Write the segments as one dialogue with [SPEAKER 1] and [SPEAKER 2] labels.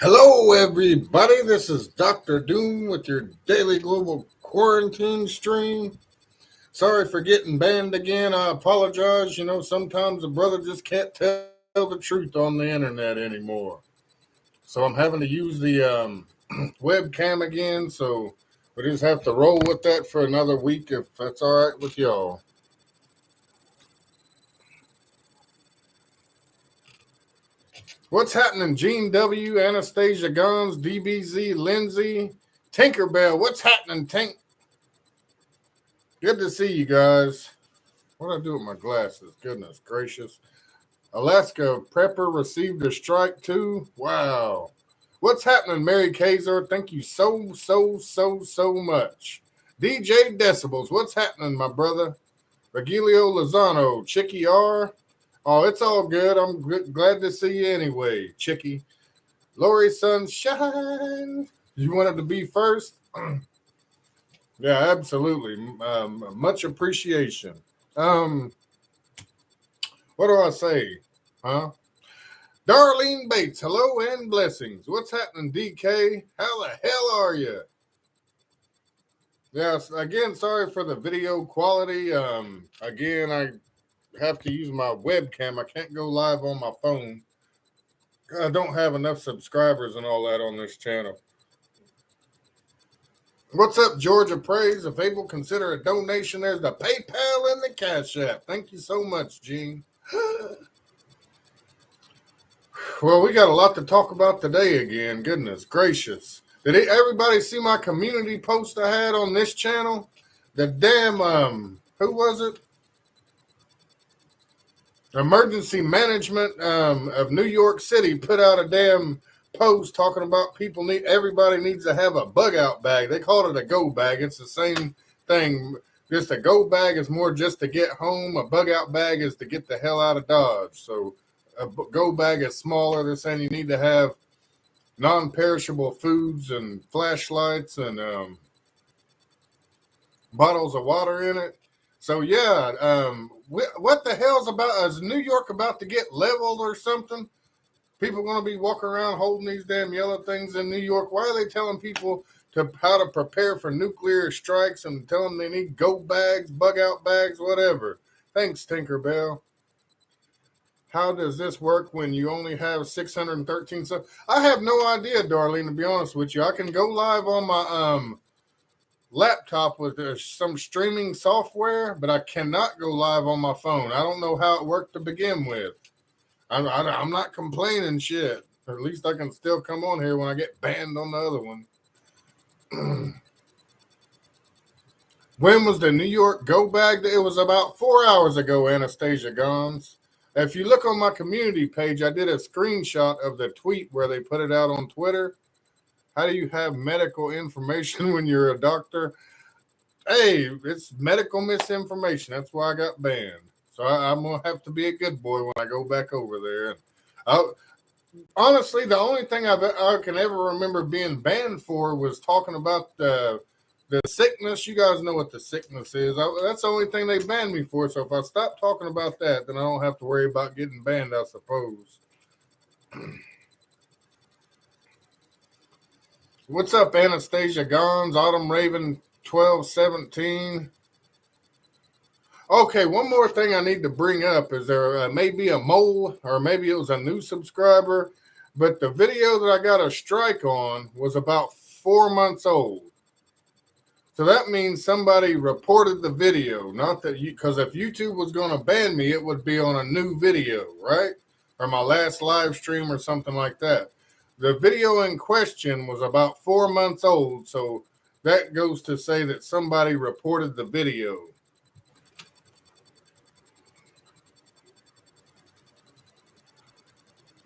[SPEAKER 1] Hello, everybody. This is Dr. Doom with your daily global quarantine stream. Sorry for getting banned again. I apologize. Sometimes a brother just can't tell the truth on the internet anymore. So I'm having to use the webcam again. So we just have to roll with that for another week if that's all right with y'all. What's happening, Gene W., Anastasia Guns, DBZ, Lindsay, Tinkerbell? What's happening, Tink? Good to see you guys. What do I do with my glasses? Goodness gracious. Alaska Prepper received a strike too. Wow. What's happening, Mary Kaiser? Thank you so much. DJ Decibels, what's happening, my brother? Regilio Lozano, Chicky R. Oh, it's all good. I'm glad to see you anyway, Chicky. Lori Sunshine. You wanted to be first? Yeah, absolutely. Much appreciation. What do I say? Huh? Darlene Bates, hello and blessings. What's happening, DK? How the hell are you? Yes, again, sorry for the video quality. Again, I have to use my webcam. I can't go live on my phone. I don't have enough subscribers and all that on this channel. What's up, Georgia Praise? If able, consider a donation. There's the PayPal and the Cash App. Thank you so much, Gene. Well, we got a lot to talk about today again. Goodness gracious. Did everybody see my community post I had on this channel? The damn, who was it? Emergency Management of New York City put out a damn post talking about everybody needs to have a bug out bag. They called it a go bag. It's the same thing. Just a go bag is more just to get home. A bug out bag is to get the hell out of Dodge. So a go bag is smaller. They're saying you need to have non-perishable foods and flashlights and bottles of water in it. So yeah, what the hell's about? Is New York about to get leveled or something? People going to be walking around holding these damn yellow things in New York. Why are they telling people how to prepare for nuclear strikes and telling them they need go bags, bug out bags, whatever? Thanks, Tinkerbell. How does this work when you only have 613 subs? I have no idea, Darlene, to be honest with you. I can go live on my laptop with some streaming software, but I cannot go live on my phone. I don't know how it worked to begin with. I'm not complaining shit. Or at least I can still come on here when I get banned on the other one. When was the New York go bag? It was about 4 hours ago, Anastasia Gons. If you look on my community page, I did a screenshot of the tweet where they put it out on Twitter. How do you have medical information when you're a doctor? Hey, it's medical misinformation. That's why I got banned. So I'm going to have to be a good boy when I go back over there. Honestly, the only thing I can ever remember being banned for was talking about the sickness. You guys know what the sickness is. That's the only thing they banned me for. So if I stop talking about that, then I don't have to worry about getting banned, I suppose. What's up, Anastasia Gons, Autumn Raven 1217? Okay, one more thing I need to bring up is there may be a mole, or maybe it was a new subscriber, but the video that I got a strike on was about 4 months old. So that means somebody reported the video, not that because if YouTube was going to ban me, it would be on a new video, right? Or my last live stream or something like that. The video in question was about 4 months old, so that goes to say that somebody reported the video.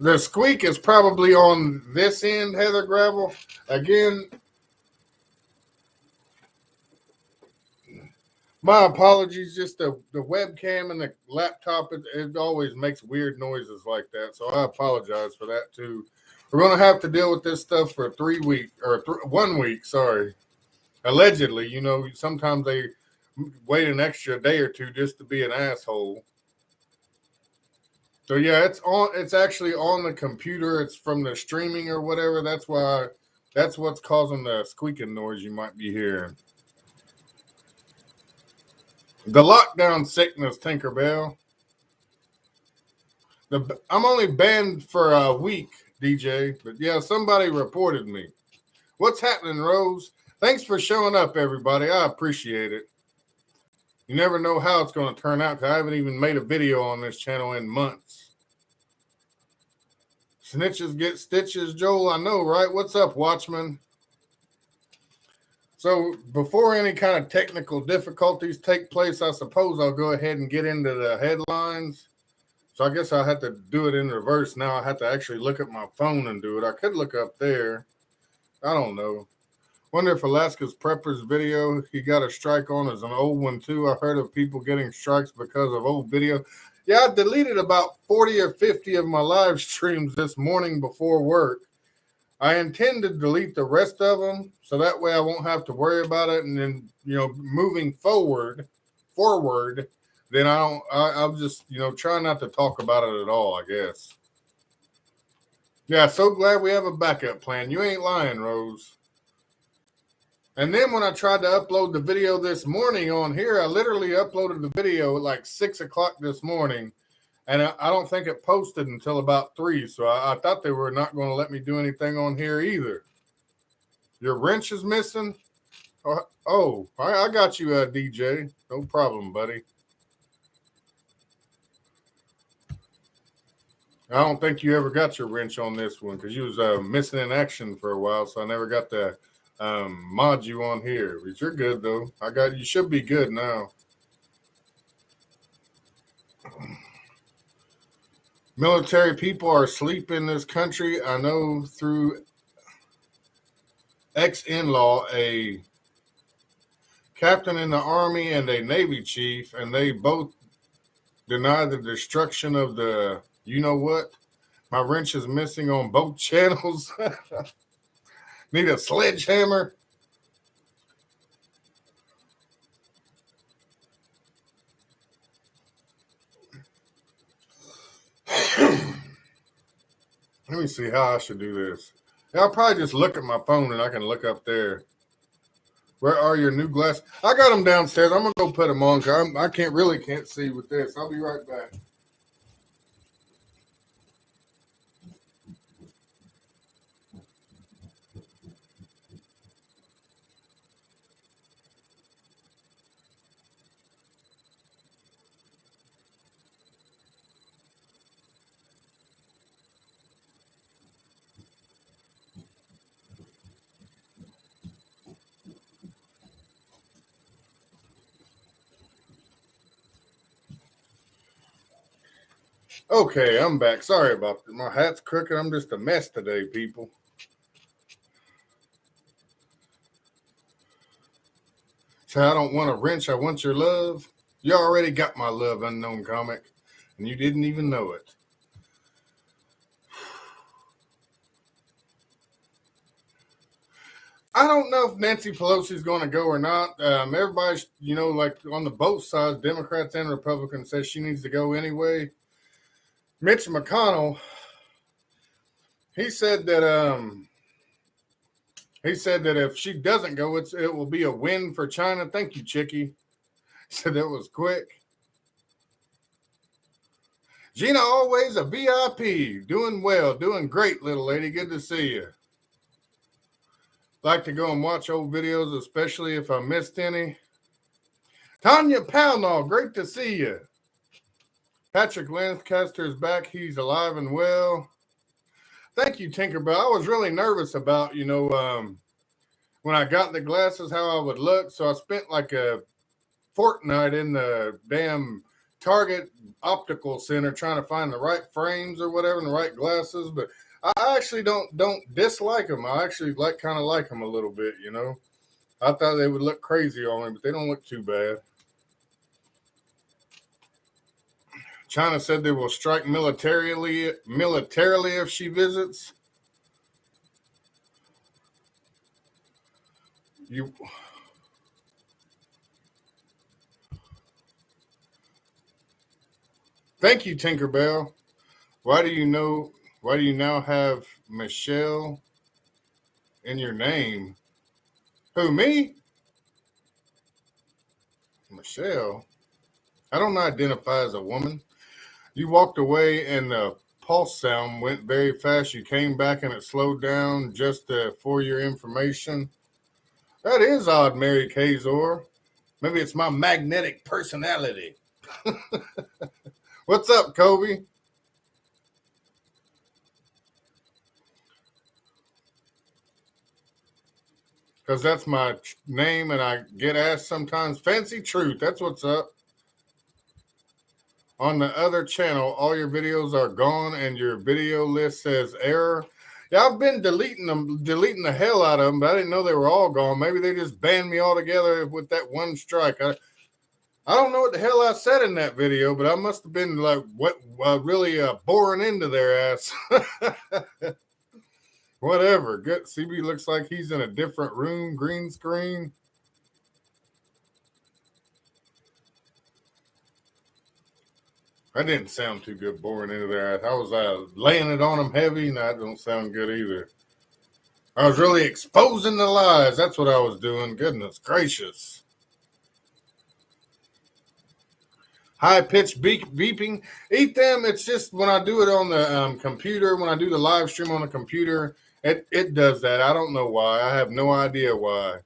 [SPEAKER 1] The squeak is probably on this end, Heather Gravel. Again, my apologies. Just the webcam and the laptop, it always makes weird noises like that. So I apologize for that too. We're going to have to deal with this stuff for 3 weeks, or 1 week, sorry. Allegedly, sometimes they wait an extra day or two just to be an asshole. So yeah, it's on. It's actually on the computer. It's from the streaming or whatever. That's why. That's what's causing the squeaking noise you might be hearing. The lockdown sickness, Tinkerbell. I'm only banned for a week, DJ. But yeah, somebody reported me. What's happening, Rose? Thanks for showing up, everybody. I appreciate it. You never know how it's going to turn out because I haven't even made a video on this channel in months. Snitches get stitches, Joel. I know, right? What's up, Watchman? So before any kind of technical difficulties take place, I suppose I'll go ahead and get into the headlines. So I guess I'll have to do it in reverse now. I have to actually look at my phone and do it. I could look up there. I don't know. Wonder if Alaska's Preppers video he got a strike on is an old one too. I heard of people getting strikes because of old video. Yeah, I deleted about 40 or 50 of my live streams this morning before work. I intend to delete the rest of them so that way I won't have to worry about it. And then, moving forward, then I'll just, try not to talk about it at all, I guess. Yeah, so glad we have a backup plan. You ain't lying, Rose. And then when I tried to upload the video this morning on here, I literally uploaded the video at like 6 o'clock this morning. And I don't think it posted until about 3. So I thought they were not going to let me do anything on here either. Your wrench is missing? Oh, I got you, DJ. No problem, buddy. I don't think you ever got your wrench on this one because you was missing in action for a while. So I never got to mod you on here. But you're good, though. You should be good now. Military people are asleep in this country. I know through ex-in-law, a captain in the Army and a Navy chief, and they both deny the destruction of the, you know what? My wrench is missing on both channels. Need a sledgehammer. Let me see how I should do this. I'll probably just look at my phone and I can look up there. Where are your new glasses? I got them downstairs. I'm going to go put them on because I can't see with this. I'll be right back. Okay, I'm back. Sorry about that. My hat's crooked. I'm just a mess today, people. So I don't want a wrench. I want your love. You already got my love, Unknown Comic, and you didn't even know it. I don't know if Nancy Pelosi's going to go or not. Everybody's, like on the both sides, Democrats and Republicans, says she needs to go anyway. Mitch McConnell, he said that if she doesn't go, it will be a win for China. Thank you, Chicky. He said that was quick. Gina, always a VIP. Doing well. Doing great, little lady. Good to see you. Like to go and watch old videos, especially if I missed any. Tanya Pownall, great to see you. Patrick Lancaster is back. He's alive and well. Thank you, Tinkerbell. I was really nervous about, when I got the glasses, how I would look. So I spent like a fortnight in the damn Target optical center trying to find the right frames or whatever and the right glasses. But I actually don't dislike them. I actually kind of like them a little bit, I thought they would look crazy on me, but they don't look too bad. China said they will strike militarily if she visits. Thank you, Tinkerbell. Why do you now have Michelle in your name? Who, me? Michelle? I don't identify as a woman. You walked away and the pulse sound went very fast. You came back and it slowed down just for your information. That is odd, Mary Kazor. Maybe it's my magnetic personality. What's up, Kobe? Because that's my name and I get asked sometimes. Fancy Truth, that's what's up. On the other channel, all your videos are gone and your video list says error. Yeah, I've been deleting the hell out of them, but I didn't know they were all gone. Maybe they just banned me altogether with that one strike. I don't know what the hell I said in that video, but I must have been like really boring into their ass. Whatever. Good. CB looks like he's in a different room, green screen. That didn't sound too good, boring into their ass. I was laying it on them heavy, and that don't sound good either. I was really exposing the lies. That's what I was doing. Goodness gracious. High-pitched beeping. Eat them. It's just when I do it on the computer, when I do the live stream on the computer, it does that. I don't know why. I have no idea why.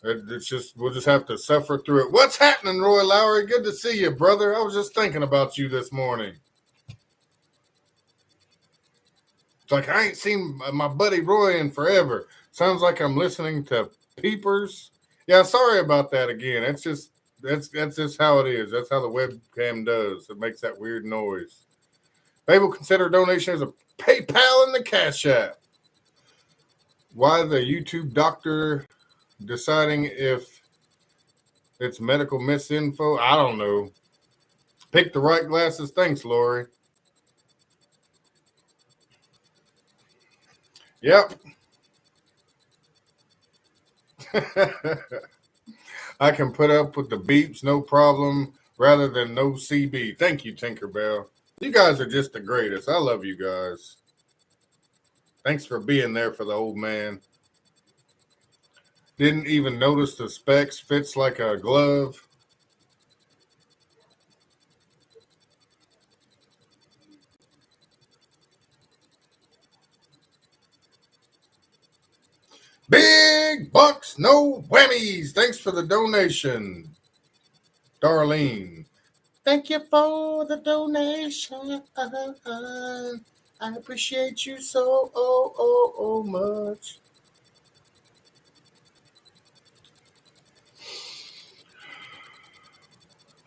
[SPEAKER 1] It's just, we'll just have to suffer through it. What's happening, Roy Lowry? Good to see you, brother. I was just thinking about you this morning. It's like I ain't seen my buddy Roy in forever. Sounds like I'm listening to peepers. Yeah, sorry about that again. That's just how it is. That's how the webcam does. It makes that weird noise. They will consider donation as a PayPal in the Cash App. Why the YouTube doctor deciding if it's medical misinfo? I don't know. Pick the right glasses. Thanks, Lori. Yep. I can put up with the beeps, no problem, rather than no CB. Thank you, Tinkerbell. You guys are just the greatest. I love you guys. Thanks for being there for the old man. Didn't even notice the specs. Fits like a glove. Big bucks, no whammies. Thanks for the donation, Darlene. Thank you for the donation. I appreciate you so much.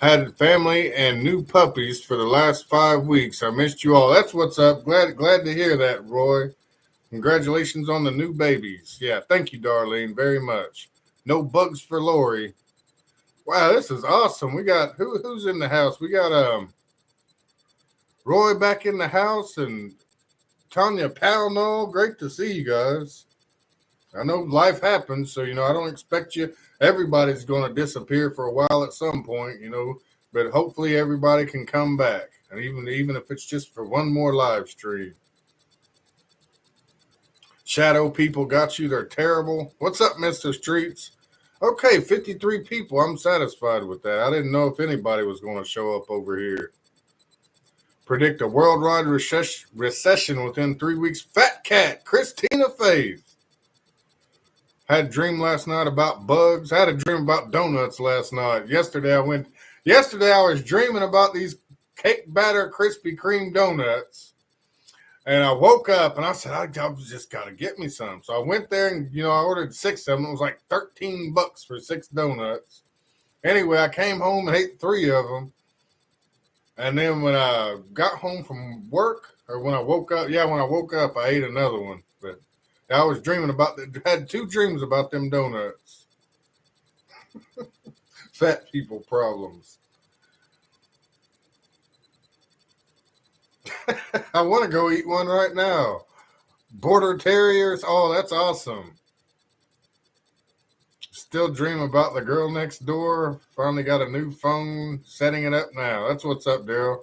[SPEAKER 1] Had family and new puppies for the last 5 weeks. I missed you all. That's what's up. Glad to hear that, Roy. Congratulations on the new babies. Yeah, thank you, Darlene, very much. No bugs for Lori. Wow, this is awesome. We got who's in the house? We got Roy back in the house and Tanya Pownall. Great to see you guys. I know life happens, so I don't expect you. Everybody's going to disappear for a while at some point, but hopefully everybody can come back, and even if it's just for one more live stream. Shadow people got you. They're terrible. What's up, Mr. Streets? Okay, 53 people. I'm satisfied with that. I didn't know if anybody was going to show up over here. Predict a worldwide recession within 3 weeks. Fat Cat, Christina Faith. Had a dream last night about bugs. I had a dream about donuts last night. Yesterday I was dreaming about these cake batter Krispy Kreme donuts. And I woke up and I said, I just got to get me some. So I went there and, I ordered 6 of them. It was like $13 for 6 donuts. Anyway, I came home and ate 3 of them. And then when I got home from work, or when I woke up, I ate another one. But I was dreaming had 2 dreams about them donuts. Fat people problems. I want to go eat one right now. Border Terriers. Oh, that's awesome. Still dream about the girl next door. Finally got a new phone. Setting it up now. That's what's up, Daryl.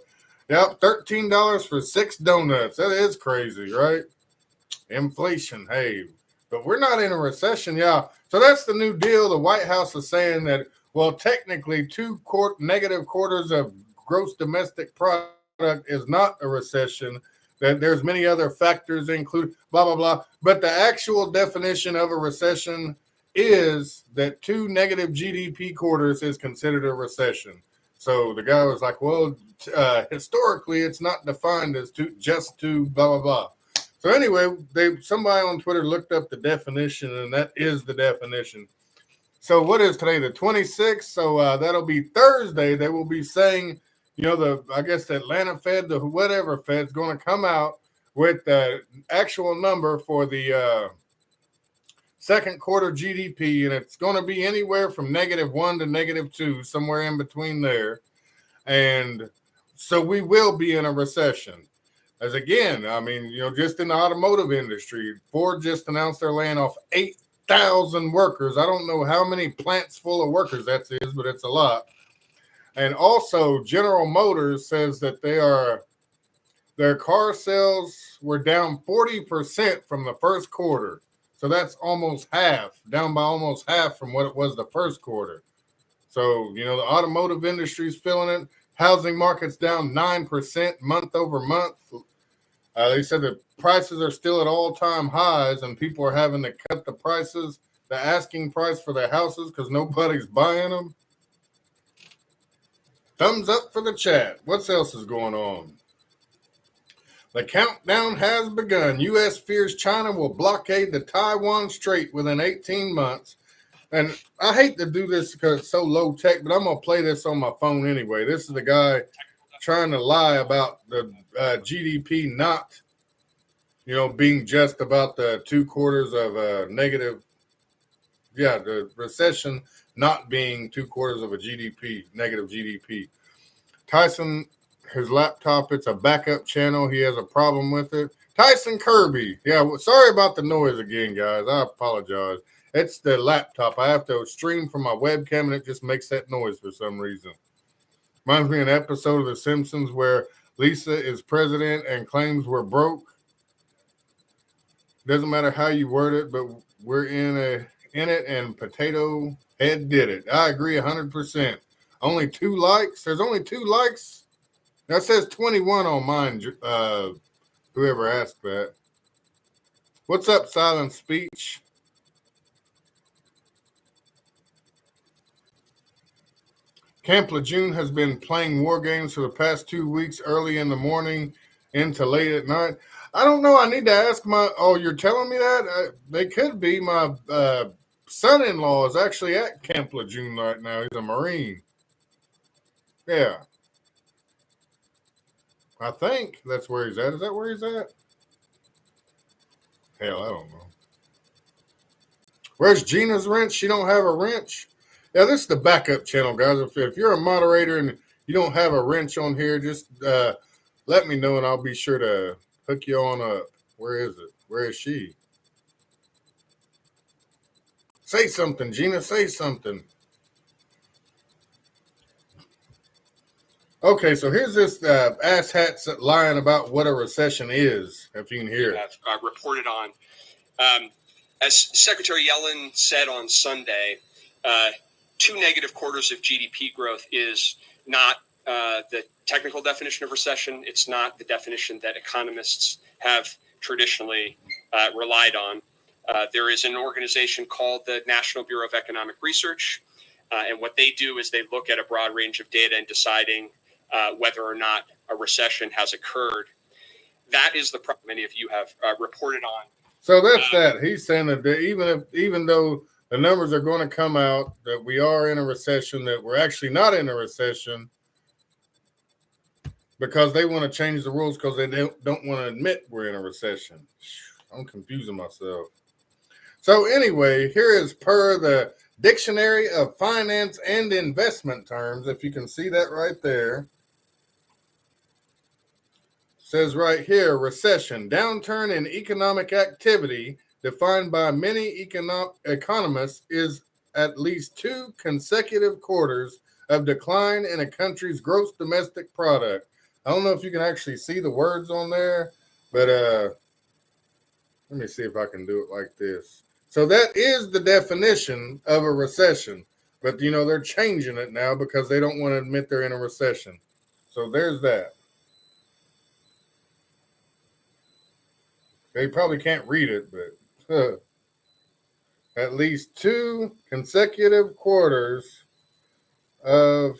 [SPEAKER 1] Yep, $13 for 6 donuts. That is crazy, right? Inflation, hey. But we're not in a recession, yeah. So that's the new deal. The White House is saying that, well, technically, negative quarters of gross domestic product is not a recession. That there's many other factors included, blah, blah, blah. But the actual definition of a recession is that 2 negative GDP quarters is considered a recession. So the guy was like, well, historically, it's not defined as just two, blah, blah, blah. So anyway, somebody on Twitter looked up the definition, and that is the definition. So what is today, the 26th? So that'll be Thursday. They will be saying, I guess the Atlanta Fed, the whatever Fed's going to come out with the actual number for the second quarter GDP, and it's going to be anywhere from -1 to -2, somewhere in between there. And so we will be in a recession. As again, I mean, just in the automotive industry, Ford just announced they're laying off 8,000 workers. I don't know how many plants full of workers that is, but it's a lot. And also, General Motors says that their car sales were down 40% from the first quarter. So that's almost half, down by almost half from what it was the first quarter. So, the automotive industry is feeling it. Housing market's down 9% month over month. They said the prices are still at all-time highs, and people are having to cut the prices, the asking price for their houses, because nobody's buying them. Thumbs up for the chat. What else is going on? The countdown has begun. U.S. fears China will blockade the Taiwan Strait within 18 months. And I hate to do this because it's so low tech, but I'm going to play this on my phone anyway. This is the guy trying to lie about the GDP not, being just about the 2 quarters of negative. Yeah, the recession not being 2 quarters of a GDP, negative GDP. Tyson, his laptop, it's a backup channel. He has a problem with it. Tyson Kirby. Yeah, sorry about the noise again, guys. I apologize. It's the laptop. I have to stream from my webcam, and it just makes that noise for some reason. Reminds me of an episode of The Simpsons where Lisa is president and claims we're broke. Doesn't matter how you word it, but we're in it, and Potato Head did it. I agree 100%. Only 2 likes? There's only 2 likes? That says 21 on mine, whoever asked that. What's up, Silent Speech? Camp Lejeune has been playing war games for the past 2 weeks, early in the morning into late at night. I don't know. I need to ask you're telling me that? They could be. My son-in-law is actually at Camp Lejeune right now. He's a Marine. Yeah. I think that's where he's at. Is that where he's at? Hell, I don't know. Where's Gina's wrench? She don't have a wrench? Yeah, this is the backup channel, guys. If you're a moderator and you don't have a wrench on here, just let me know, and I'll be sure to hook you on up. Where is it? Where is she? Say something, Gina. Say something. Okay, so here's this asshat lying about what a recession is, if you can hear it.
[SPEAKER 2] Reported on. As Secretary Yellen said on Sunday, 2 negative quarters of GDP growth is not the technical definition of recession. It's not the definition that economists have traditionally relied on. There is an organization called the National Bureau of Economic Research, and what they do is they look at a broad range of data and deciding whether or not a recession has occurred. That is the problem many of you have reported on.
[SPEAKER 1] So that's that. He's saying that even though the numbers are going to come out that we are in a recession, that we're actually not in a recession because they want to change the rules because they don't want to admit we're in a recession. I'm confusing myself. So anyway, here is per the Dictionary of Finance and Investment Terms, if you can see that right there. Says right here, recession, downturn in economic activity defined by many economists is at least 2 consecutive quarters of decline in a country's gross domestic product. I don't know if you can actually see the words on there, but let me see if I can do it like this. So that is the definition of a recession. But, they're changing it now because they don't want to admit they're in a recession. So there's that. They probably can't read it, but at least 2 consecutive quarters of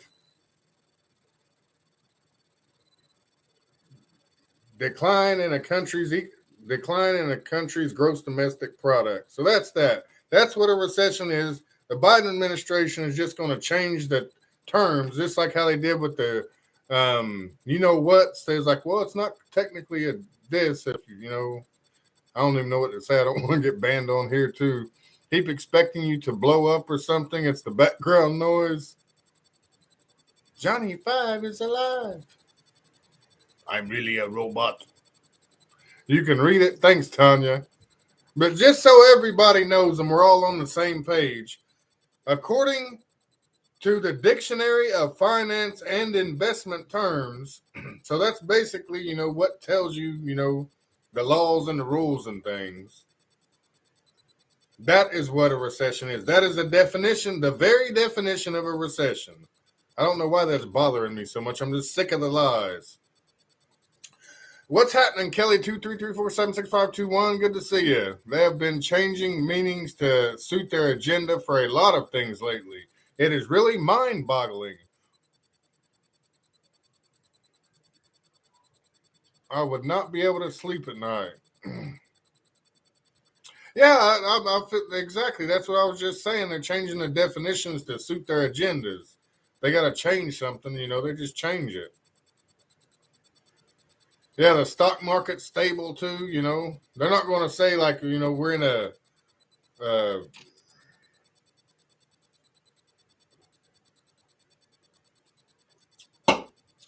[SPEAKER 1] decline in a country's gross domestic product. So that's that. That's what a recession is. The Biden administration is just going to change the terms, just like how they did with the, says like, well, it's not technically a this. If I don't even know what to say. I don't want to get banned on here too. Keep expecting you to blow up or something. It's the background noise. Johnny 5 is alive. I'm really a robot. You can read it. Thanks, Tanya. But just so everybody knows and we're all on the same page, according to the Dictionary of Finance and Investment Terms, so that's basically, what tells you, the laws and the rules and things. That is what a recession is. That is the definition, the very definition of a recession. I don't know why that's bothering me so much. I'm just sick of the lies. What's happening, Kelly? 233476521. Good to see you. They have been changing meanings to suit their agenda for a lot of things lately. It is really mind-boggling. I would not be able to sleep at night. Yeah, I exactly. That's what I was just saying. They're changing the definitions to suit their agendas. They got to change something, they just change it. Yeah, the stock market's stable too, They're not going to say like, we're in a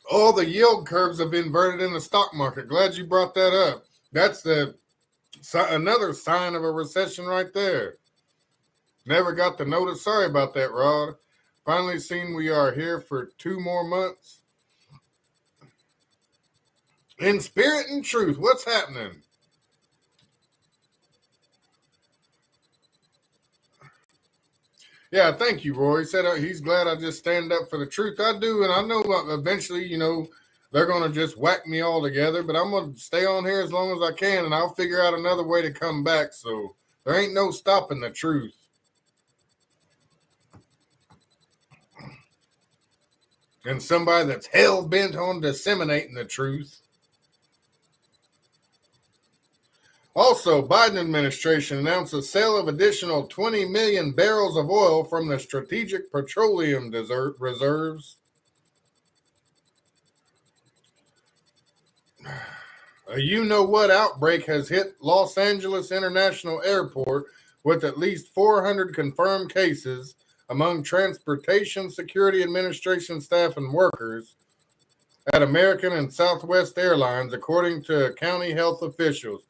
[SPEAKER 1] all the yield curves have inverted in the stock market. Glad you brought that up. That's another sign of a recession right there. Never got the notice. Sorry about that, Rod. Finally seen we are here for 2 more months. In spirit and truth, what's happening? Yeah, thank you, Roy. He said he's glad I just stand up for the truth. I do, and I know eventually, they're going to just whack me all together, but I'm going to stay on here as long as I can, and I'll figure out another way to come back, so there ain't no stopping the truth. And somebody that's hell-bent on disseminating the truth. Also, Biden administration announced the sale of additional 20 million barrels of oil from the Strategic Petroleum Reserves. A you-know-what outbreak has hit Los Angeles International Airport with at least 400 confirmed cases among Transportation Security Administration staff and workers at American and Southwest Airlines, according to county health officials.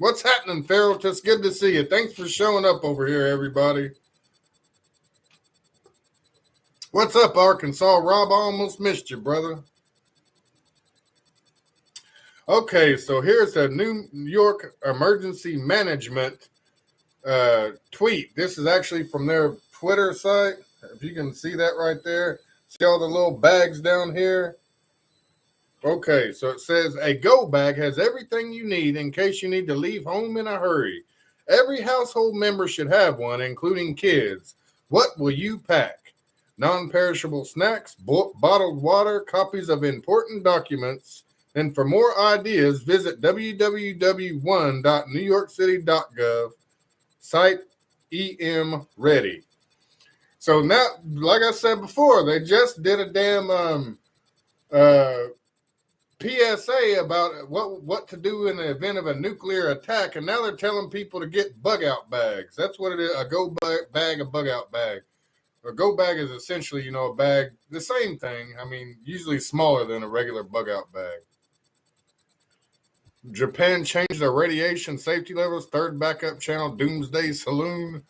[SPEAKER 1] What's happening, Farrell? Just good to see you. Thanks for showing up over here, everybody. What's up, Arkansas? Rob, I almost missed you, brother. Okay, so here's a New York Emergency Management tweet. This is actually from their Twitter site. If you can see that right there. See all the little bags down here? Okay, so it says a go bag has everything you need in case you need to leave home in a hurry. Every household member should have one, including kids. What will you pack? Non-perishable snacks, bottled water, copies of important documents. And for more ideas, visit www.one.newyorkcity.gov, site EM Ready. So now, like I said before, they just did a damn PSA about what to do in the event of a nuclear attack, and now they're telling people to get bug-out bags. That's what it is, a go bag, a bug-out bag. A go bag is essentially, a bag, the same thing. I mean, usually smaller than a regular bug-out bag. Japan changed their radiation safety levels. Third backup channel, Doomsday Saloon.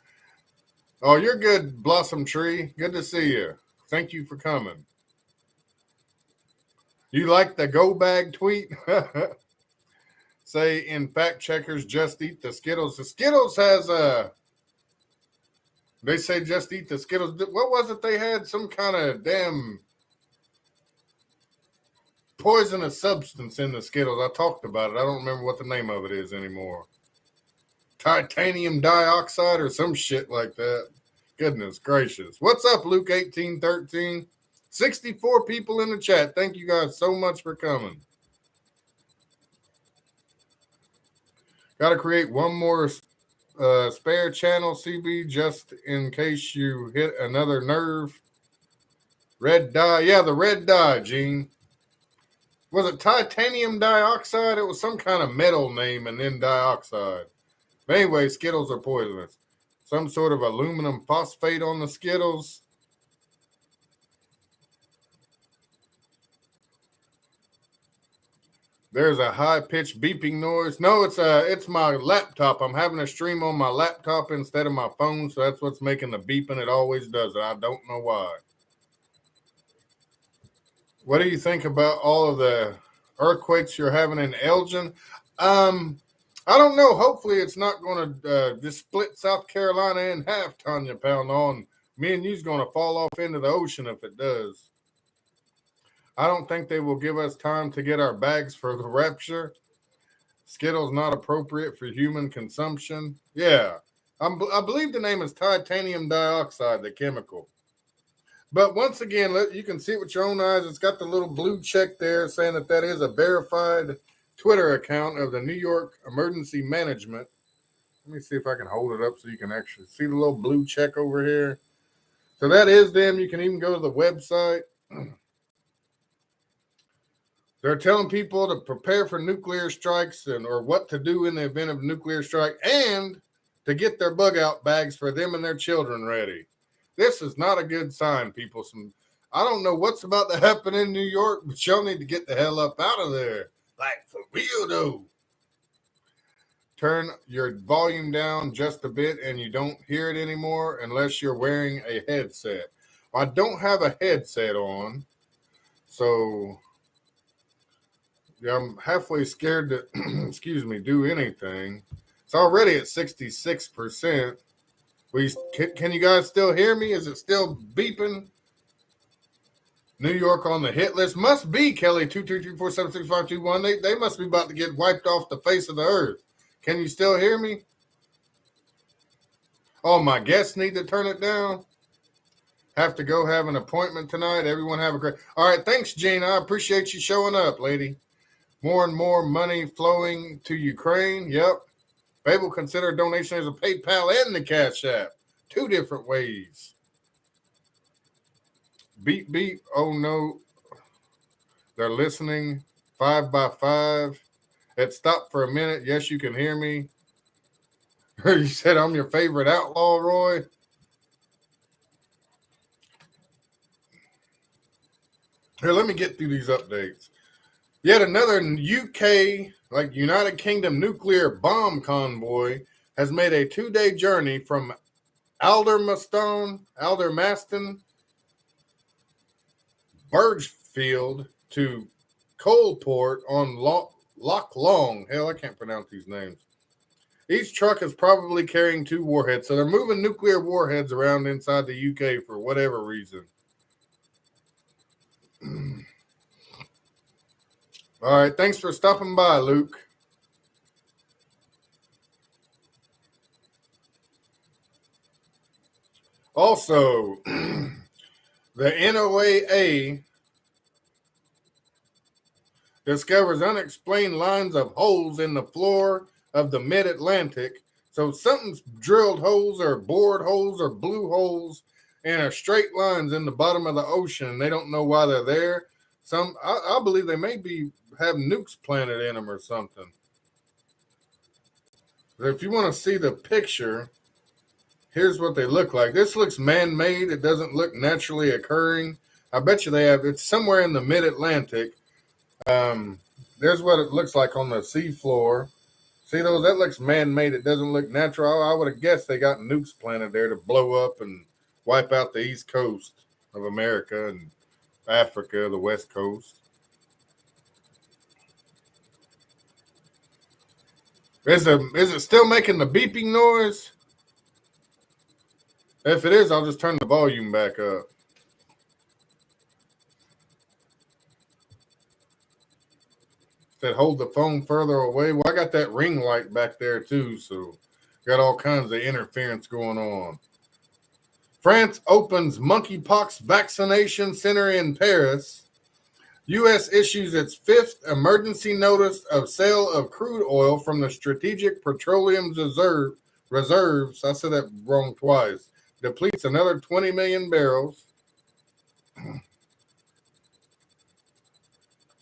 [SPEAKER 1] Oh, you're good, Blossom Tree. Good to see you. Thank you for coming. You like the go bag tweet? Say in fact checkers, just eat the Skittles. The Skittles has they say just eat the Skittles. What was it they had? Some kind of damn poisonous substance in the Skittles. I talked about it. I don't remember what the name of it is anymore. Titanium dioxide or some shit like that. Goodness gracious. What's up, Luke 1813? 64 people in the chat. Thank you guys so much for coming. Got to create one more spare channel, CB, just in case you hit another nerve. Red dye. Yeah, the red dye, Gene. Was it titanium dioxide? It was some kind of metal name and then dioxide. But anyway, Skittles are poisonous. Some sort of aluminum phosphate on the Skittles. There's a high-pitched beeping noise. No, it's my laptop. I'm having a stream on my laptop instead of my phone, so that's what's making the beeping. It always does it. I don't know why. What do you think about all of the earthquakes you're having in Elgin? I don't know. Hopefully it's not going to just split South Carolina in half, Tanya Poundall, and me and you's going to fall off into the ocean if it does. I don't think they will give us time to get our bags for the rapture. Skittles not appropriate for human consumption. Yeah, I believe the name is titanium dioxide, the chemical. But once again, you can see it with your own eyes. It's got the little blue check there saying that is a verified Twitter account of the New York Emergency Management. Let me see if I can hold it up so you can actually see the little blue check over here. So that is them. You can even go to the website. They're telling people to prepare for nuclear strikes or what to do in the event of a nuclear strike and to get their bug out bags for them and their children ready. This is not a good sign, people. I don't know what's about to happen in New York, but y'all need to get the hell up out of there. Like, for real, though. Turn your volume down just a bit and you don't hear it anymore unless you're wearing a headset. I don't have a headset on, so I'm halfway scared to, do anything. It's already at 66%. Can you guys still hear me? Is it still beeping? New York on the hit list. Must be, Kelly, 233476521. They must be about to get wiped off the face of the earth. Can you still hear me? Oh, my guests need to turn it down. Have to go have an appointment tonight. Everyone have a great... All right, thanks, Gina. I appreciate you showing up, lady. More and more money flowing to Ukraine. Yep. Babel consider a donation as a PayPal and the Cash App. 2 different ways. Beep, beep. Oh, no. They're listening. 5x5. It stopped for a minute. Yes, you can hear me. You said I'm your favorite outlaw, Roy. Here, let me get through these updates. Yet another UK, like United Kingdom nuclear bomb convoy has made a 2-day journey from Aldermaston, Burgefield to Coalport on Loch Long. Hell, I can't pronounce these names. Each truck is probably carrying 2 warheads, so they're moving nuclear warheads around inside the UK for whatever reason. All right, thanks for stopping by, Luke. Also, the NOAA discovers unexplained lines of holes in the floor of the mid-Atlantic. So something's drilled holes or bored holes or blew holes in a straight lines in the bottom of the ocean, and they don't know why they're there. I believe they may have nukes planted in them or something. But if you want to see the picture, here's what they look like. This looks man-made. It doesn't look naturally occurring. I bet you it's somewhere in the mid-Atlantic. There's what it looks like on the seafloor. See those? That looks man-made. It doesn't look natural. I would have guessed they got nukes planted there to blow up and wipe out the east coast of America and Africa, the west coast. Is it still making the beeping noise? If it is, I'll just turn the volume back up. Said hold the phone further away. Well, I got that ring light back there too, so got all kinds of interference going on. France opens monkeypox vaccination center in Paris. U.S. issues its fifth emergency notice of sale of crude oil from the Strategic Petroleum Reserves. I said that wrong twice. Depletes another 20 million barrels.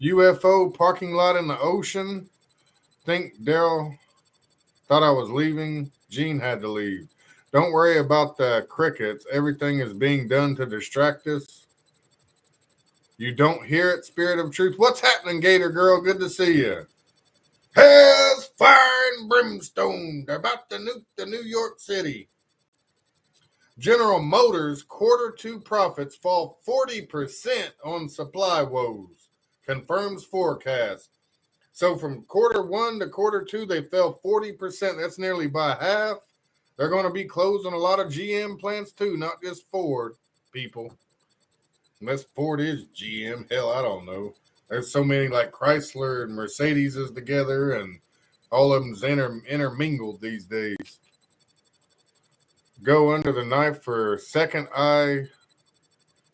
[SPEAKER 1] UFO parking lot in the ocean. Think Daryl thought I was leaving. Gene had to leave. Don't worry about the crickets. Everything is being done to distract us. You don't hear it, Spirit of Truth. What's happening, Gator Girl? Good to see you. Hell's fire and brimstone. They're about to nuke the New York City. General Motors Q2 profits fall 40% on supply woes, confirms forecast. So from Q1 to Q2, they fell 40%. That's nearly by half. They're going to be closing a lot of GM plants too, not just Ford, people. Unless Ford is GM, hell, I don't know. There's so many like Chrysler and Mercedes is together, and all of them's intermingled these days. Go under the knife for second eye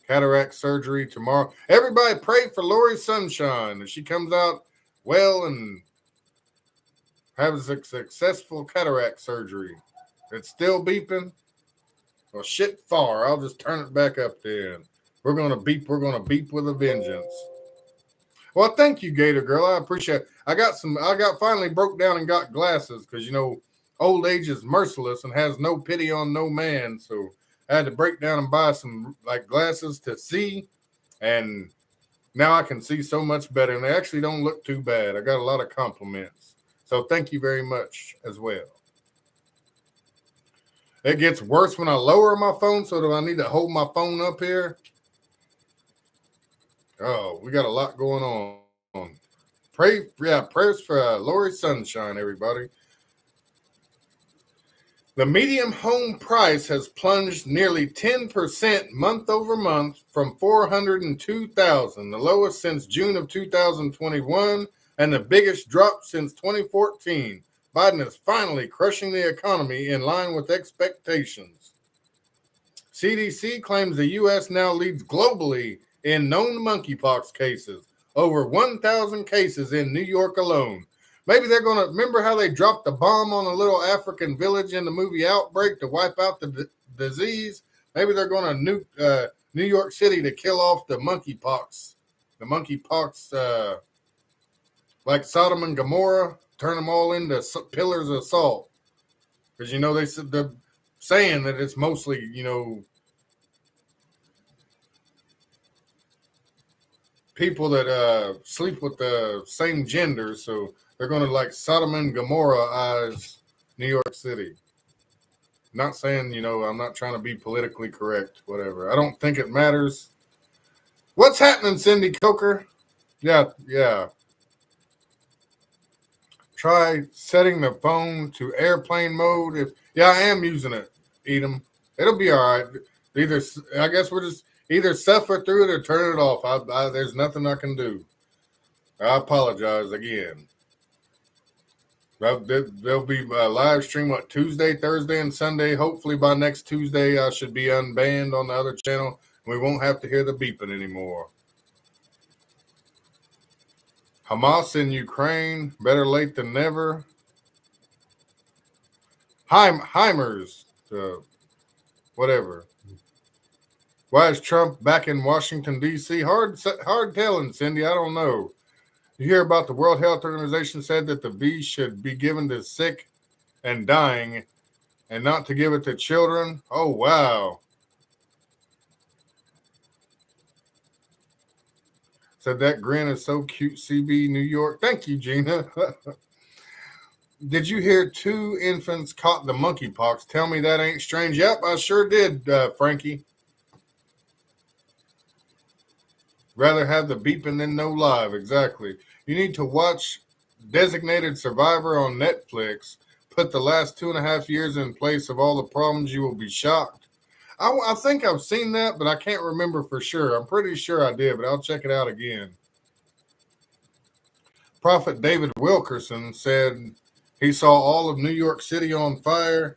[SPEAKER 1] cataract surgery tomorrow. Everybody pray for Lori Sunshine that she comes out well and has a successful cataract surgery. It's still beeping. Well, shit far. I'll just turn it back up then. We're gonna beep with a vengeance. Well, thank you, Gator Girl. I appreciate it. I got finally broke down and got glasses because old age is merciless and has no pity on no man. So I had to break down and buy some like glasses to see, and now I can see so much better. And they actually don't look too bad. I got a lot of compliments. So thank you very much as well. It gets worse when I lower my phone, so do I need to hold my phone up here? Oh, we got a lot going on. Prayers for Lori Sunshine, everybody. The median home price has plunged nearly 10% month over month from $402,000, the lowest since June of 2021 and the biggest drop since 2014. Biden is finally crushing the economy in line with expectations. CDC claims the U.S. now leads globally in known monkeypox cases, over 1,000 cases in New York alone. Maybe they're going to remember how they dropped the bomb on a little African village in the movie Outbreak to wipe out the disease. Maybe they're going to nuke New York City to kill off the monkeypox. The monkeypox, like Sodom and Gomorrah, turn them all into pillars of salt. Because, they're saying that it's mostly, people that sleep with the same gender, so they're going to like Sodom and Gomorrah-ize New York City. Not saying, I'm not trying to be politically correct, whatever. I don't think it matters. What's happening, Cindy Coker? Yeah. Try setting the phone to airplane mode. I am using it, Edom. It'll be all right. I guess we're just either suffer through it or turn it off. There's nothing I can do. I apologize again. There'll be a live stream Tuesday, Thursday, and Sunday. Hopefully by next Tuesday, I should be unbanned on the other channel. We won't have to hear the beeping anymore. Hamas in Ukraine, better late than never. Heimers, whatever. Why is Trump back in Washington, D.C.? Hard telling, Cindy. I don't know. You hear about the World Health Organization said that the V should be given to sick and dying and not to give it to children? Oh, wow. Said that grin is so cute, CB, New York. Thank you, Gina. Did you hear 2 infants caught the monkeypox? Tell me that ain't strange. Yep, I sure did, Frankie. Rather have the beeping than no live. Exactly. You need to watch Designated Survivor on Netflix put the last 2.5 years in place of all the problems, you will be shocked. I think I've seen that, but I can't remember for sure. I'm pretty sure I did, but I'll check it out again. Prophet David Wilkerson said he saw all of New York City on fire.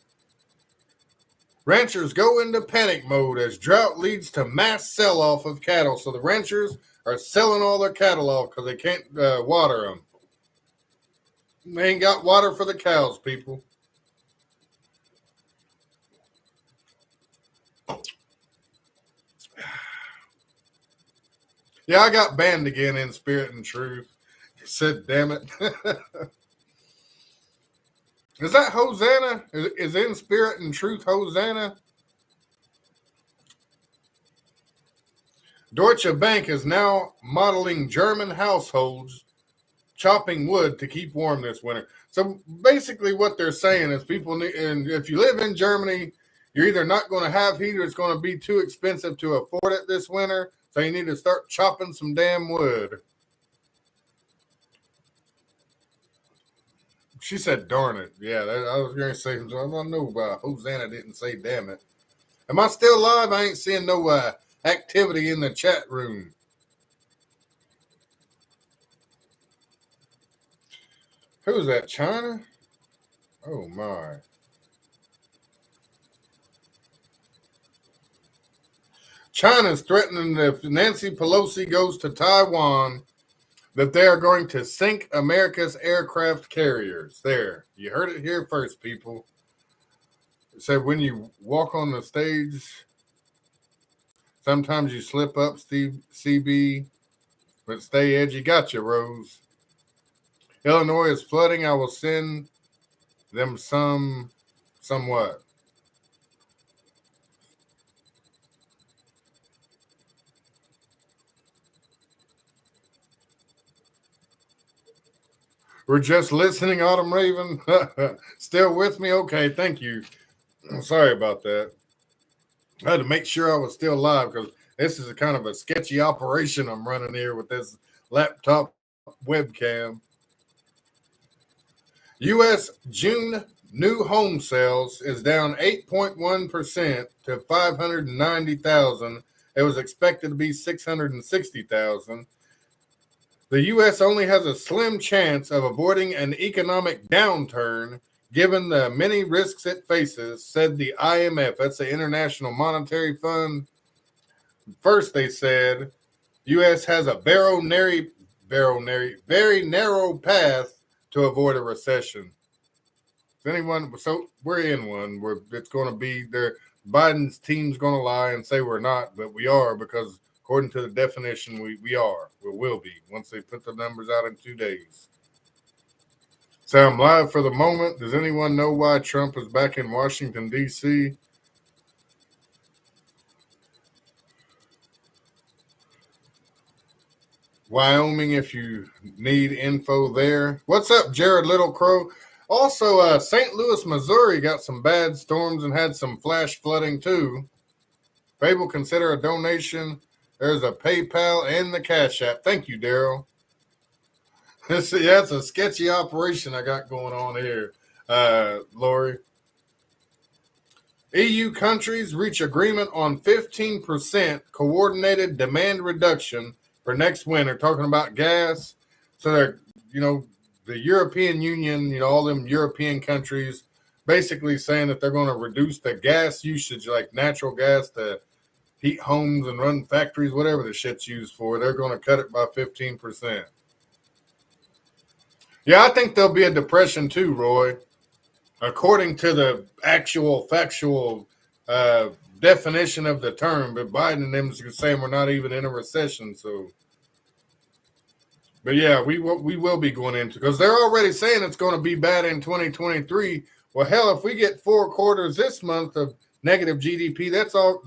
[SPEAKER 1] Ranchers go into panic mode as drought leads to mass sell-off of cattle. So the ranchers are selling all their cattle off because they can't water them. They ain't got water for the cows, people. Yeah, I got banned again in Spirit and Truth. He said, damn it. Is that Hosanna? Is in Spirit and Truth Hosanna? Deutsche Bank is now modeling German households chopping wood to keep warm this winter. So basically what they're saying is people need, and if you live in Germany, you're either not going to have heat or it's going to be too expensive to afford it this winter. So you need to start chopping some damn wood. She said, darn it. Yeah, I was going to say, I don't know why Hosanna didn't say damn it. Am I still live? I ain't seeing no activity in the chat room. Who's that, China? Oh, my. China's threatening that if Nancy Pelosi goes to Taiwan, that they are going to sink America's aircraft carriers. There. You heard it here first, people. It said when you walk on the stage, sometimes you slip up, Steve CB, but stay edgy. Gotcha, Rose. Illinois is flooding. I will send them somewhat. We're just listening, Autumn Raven. Still with me? Okay, thank you. Sorry about that. I had to make sure I was still live because this is a kind of a sketchy operation I'm running here with this laptop webcam. U.S. June new home sales is down 8.1% to 590,000. It was expected to be 660,000. The U.S. only has a slim chance of avoiding an economic downturn given the many risks it faces, said the IMF. That's the International Monetary Fund. First, they said U.S. has a very narrow path to avoid a recession. So we're in one where it's going to be there. Biden's team's going to lie and say we're not, but we are because according to the definition, we are. We will be once they put the numbers out in 2 days. So I'm live for the moment. Does anyone know why Trump is back in Washington, D.C.? Wyoming, if you need info there. What's up, Jared Little Crow? Also, St. Louis, Missouri got some bad storms and had some flash flooding too. If able, consider a donation. There's a PayPal and the Cash App. Thank you, Daryl. It's a sketchy operation I got going on here, Lori. EU countries reach agreement on 15% coordinated demand reduction for next winter. Talking about gas. So they're, the European Union, all them European countries basically saying that they're going to reduce the gas usage, like natural gas to heat homes and run factories, whatever the shit's used for. They're going to cut it by 15%. Yeah, I think there'll be a depression too, Roy. According to the actual factual definition of the term, but Biden and them is saying we're not even in a recession. So, but yeah, we will be going into, because they're already saying it's going to be bad in 2023. Well, hell, if we get 4 quarters this month of negative GDP,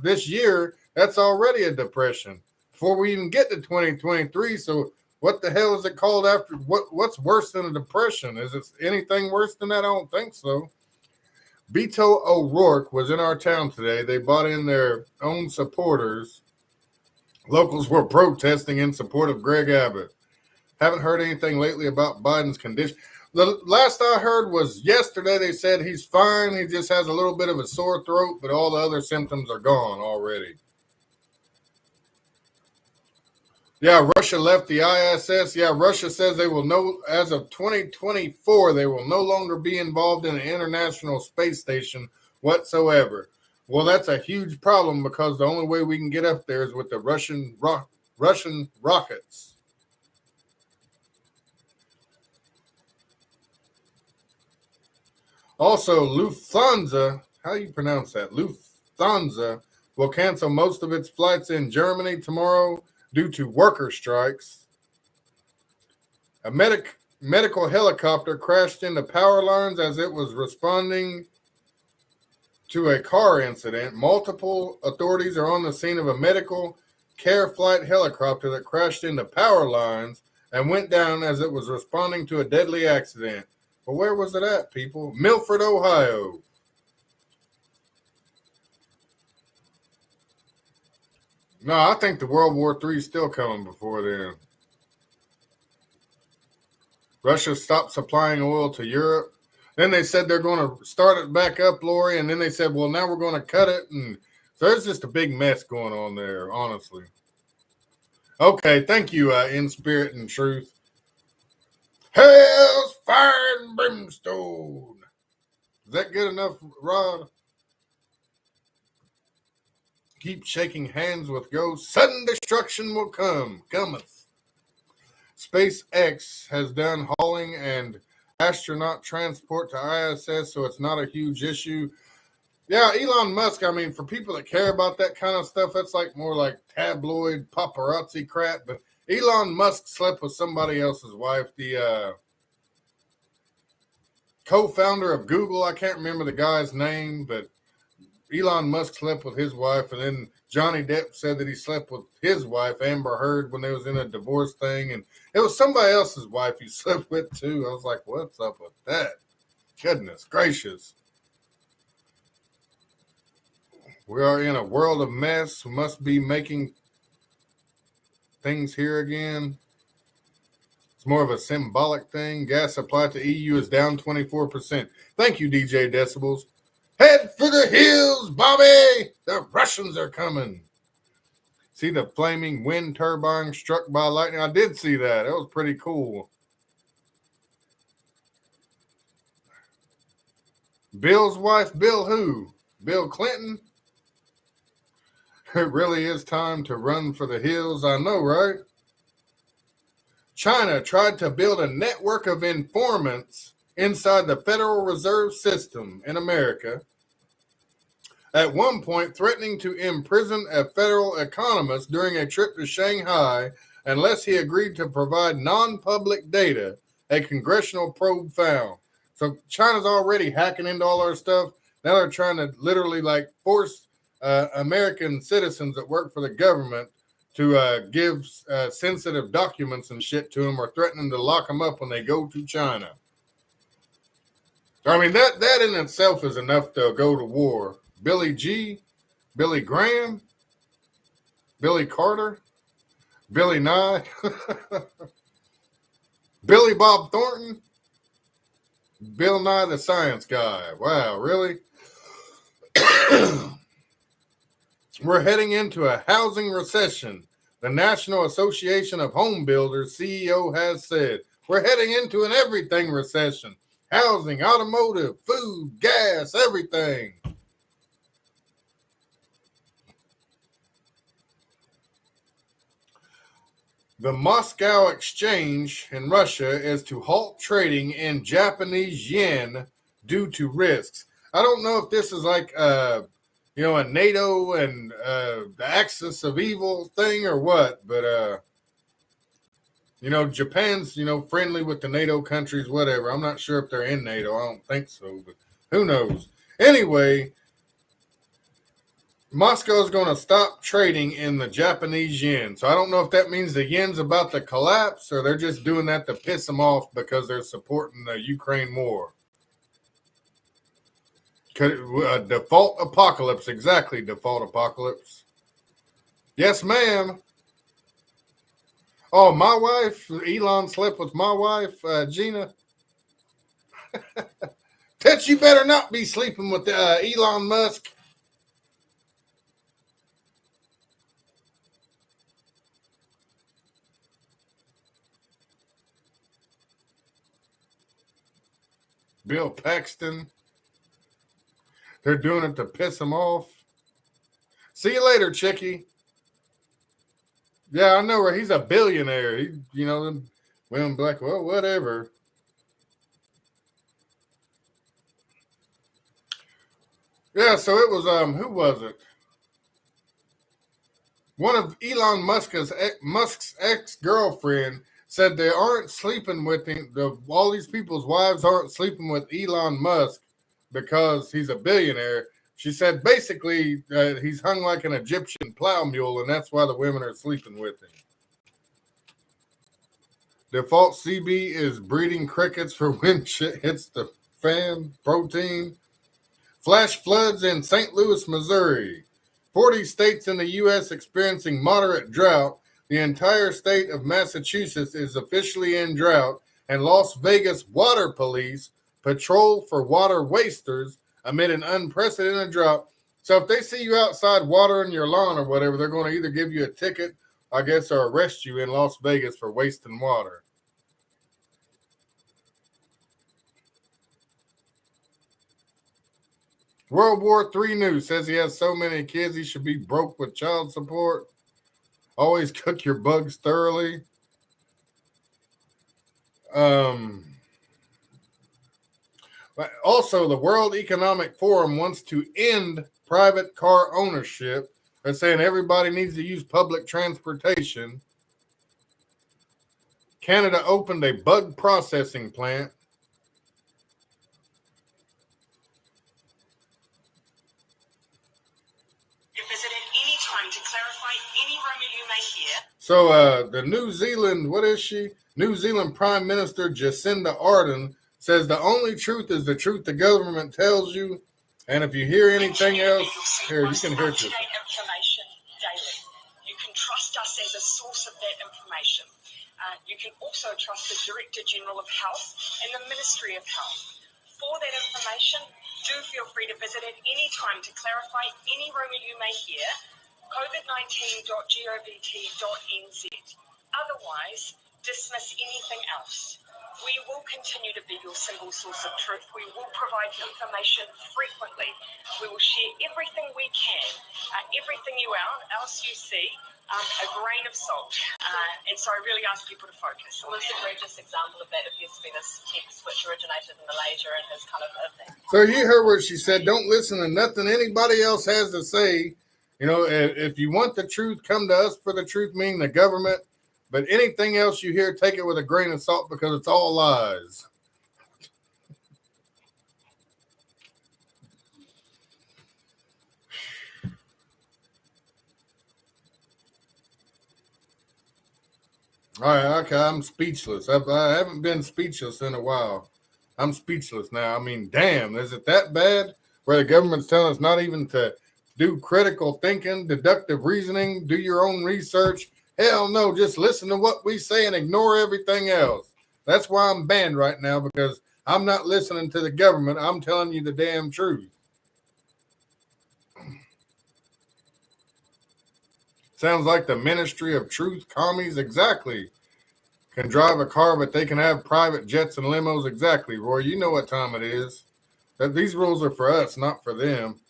[SPEAKER 1] this year, that's already a depression before we even get to 2023. So what the hell is it called after? What's worse than a depression? Is it anything worse than that? I don't think so. Beto O'Rourke was in our town today. They brought in their own supporters. Locals were protesting in support of Greg Abbott. Haven't heard anything lately about Biden's condition. The last I heard was yesterday. They said he's fine. He just has a little bit of a sore throat, but all the other symptoms are gone already. Yeah, Russia left the ISS. Yeah, Russia says they will as of 2024, they will no longer be involved in an international space station whatsoever. Well, that's a huge problem because the only way we can get up there is with the Russian rockets. Also, Lufthansa, how do you pronounce that? Lufthansa will cancel most of its flights in Germany tomorrow due to worker strikes. A medical helicopter crashed into power lines as it was responding to a car incident. Multiple authorities are on the scene of a medical care flight helicopter that crashed into power lines and went down as it was responding to a deadly accident. Well, where was it at, people? Milford, Ohio. No, I think the World War III is still coming before then. Russia stopped supplying oil to Europe. Then they said they're going to start it back up, Lori, and then they said, well, now we're going to cut it. And so there's just a big mess going on there, honestly. Okay, thank you, In Spirit and Truth. Hell's fire and brimstone. Is that good enough, Rod? Keep shaking hands with ghosts. Sudden destruction will cometh. SpaceX has done hauling and astronaut transport to ISS, so it's not a huge issue. Yeah, Elon Musk, I mean, for people that care about that kind of stuff, that's like more like tabloid paparazzi crap. But Elon Musk slept with somebody else's wife, the co-founder of Google. I can't remember the guy's name, but Elon Musk slept with his wife, and then Johnny Depp said that he slept with his wife, Amber Heard, when they was in a divorce thing, and it was somebody else's wife he slept with too. I was like, what's up with that? Goodness gracious. We are in a world of mess. We must be making things here again. It's more of a symbolic thing. Gas supply to EU is down 24%. Thank you, DJ Decibels. Head for the hills, Bobby! The Russians are coming. See the flaming wind turbine struck by lightning? I did see that. That was pretty cool. Bill's wife, Bill who? Bill Clinton? It really is time to run for the hills. I know, right? China tried to build a network of informants inside the Federal Reserve System in America, at one point threatening to imprison a federal economist during a trip to Shanghai unless he agreed to provide non-public data, a congressional probe found. So China's already hacking into all our stuff. Now they're trying to literally like force American citizens that work for the government to give sensitive documents and shit to them, or threatening to lock them up when they go to China. I mean, that in itself is enough to go to war. Billy G, Billy Graham, Billy Carter, Billy Nye, Billy Bob Thornton, Bill Nye the Science Guy. Wow, really? We're heading into a housing recession. The National Association of Home Builders CEO has said we're heading into an everything recession. Housing, automotive, food, gas, everything. The Moscow Exchange in Russia is to halt trading in Japanese yen due to risks. I don't know if this is like a NATO and the axis of evil thing or what, but Japan's friendly with the NATO countries, whatever. I'm not sure if they're in NATO. I don't think so, but who knows? Anyway, Moscow's going to stop trading in the Japanese yen. So I don't know if that means the yen's about to collapse, or they're just doing that to piss them off because they're supporting the Ukraine war. Default apocalypse, exactly, default apocalypse. Yes, ma'am. Oh, my wife, Elon slept with my wife, Gina. Tess, you better not be sleeping with Elon Musk. Bill Paxton. They're doing it to piss him off. See you later, Chickie. Yeah, I know where he's a billionaire. William Black, well, whatever. Yeah, so it was who was it? One of Elon Musk's ex-girlfriend said they aren't sleeping with him. All these people's wives aren't sleeping with Elon Musk because he's a billionaire. She said basically he's hung like an Egyptian plow mule, and that's why the women are sleeping with him. Default CB is breeding crickets for when shit hits the fan. Protein. Flash floods in St. Louis, Missouri. 40 states in the U.S. experiencing moderate drought. The entire state of Massachusetts is officially in drought, and Las Vegas water police patrol for water wasters amid an unprecedented drought. So if they see you outside watering your lawn or whatever, they're going to either give you a ticket, I guess, or arrest you in Las Vegas for wasting water. World War III news says he has so many kids he should be broke with child support. Always cook your bugs thoroughly. Also, the World Economic Forum wants to end private car ownership. They're saying everybody needs to use public transportation. Canada opened a bug processing plant. So the New Zealand, what is she? New Zealand Prime Minister Jacinda Ardern says the only truth is the truth the government tells you. And if you hear anything else, here, you can hear this.
[SPEAKER 3] Information daily. You can trust us as a source of that information. You can also trust the Director General of Health and the Ministry of Health. For that information, do feel free to visit at any time to clarify any rumour you may hear. covid19.govt.nz. Otherwise, dismiss anything else. We will continue to be your single source of truth. We will provide information frequently. We will share everything we can, everything else you see, a grain of salt. And so I really ask people to focus.
[SPEAKER 4] The most egregious example of that appears to be this text which originated in Malaysia and has kind of a thing.
[SPEAKER 1] So you heard what she said. Don't listen to nothing anybody else has to say. You know, if you want the truth, come to us for the truth, meaning the government. But anything else you hear, take it with a grain of salt because it's all lies. All right, okay, I'm speechless. I haven't been speechless in a while. I'm speechless now. I mean, damn, is it that bad where the government's telling us not even to do critical thinking, deductive reasoning, do your own research? Hell no, just listen to what we say and ignore everything else. That's why I'm banned right now, because I'm not listening to the government. I'm telling you the damn truth. Sounds like the Ministry of Truth commies. Exactly. Can drive a car, but they can have private jets and limos. Exactly, Roy. You know what time it is. That these rules are for us, not for them.